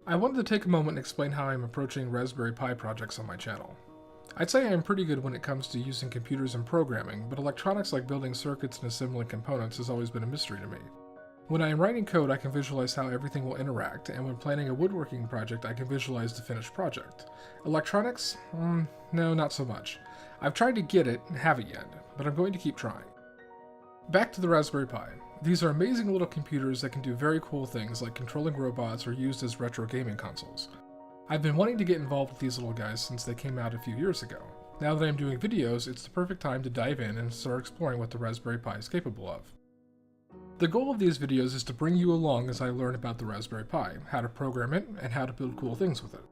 I wanted to take a moment and explain how I'm approaching Raspberry Pi projects on my channel. I'd say I'm pretty good when it comes to using computers and programming, but electronics like building circuits and assembling components has always been a mystery to me. When I am writing code, I can visualize how everything will interact, and when planning a woodworking project, I can visualize the finished project. Electronics? No, not so much. I've tried to get it and haven't yet, but I'm going to keep trying. Back to the Raspberry Pi. These are amazing little computers that can do very cool things like controlling robots or used as retro gaming consoles. I've been wanting to get involved with these little guys since they came out a few years ago. Now that I'm doing videos, it's the perfect time to dive in and start exploring what the Raspberry Pi is capable of. The goal of these videos is to bring you along as I learn about the Raspberry Pi, how to program it, and how to build cool things with it.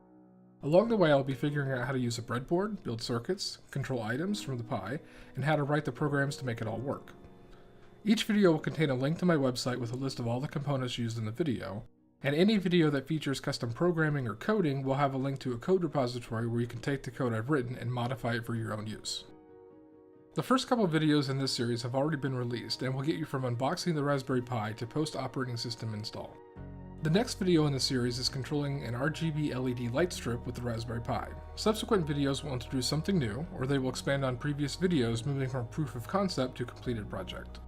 Along the way, I'll be figuring out how to use a breadboard, build circuits, control items from the Pi, and how to write the programs to make it all work. Each video will contain a link to my website with a list of all the components used in the video, and any video that features custom programming or coding will have a link to a code repository where you can take the code I've written and modify it for your own use. The first couple of videos in this series have already been released and will get you from unboxing the Raspberry Pi to post-operating system install. The next video in the series is controlling an RGB LED light strip with the Raspberry Pi. Subsequent videos will introduce something new, or they will expand on previous videos, moving from proof of concept to completed project.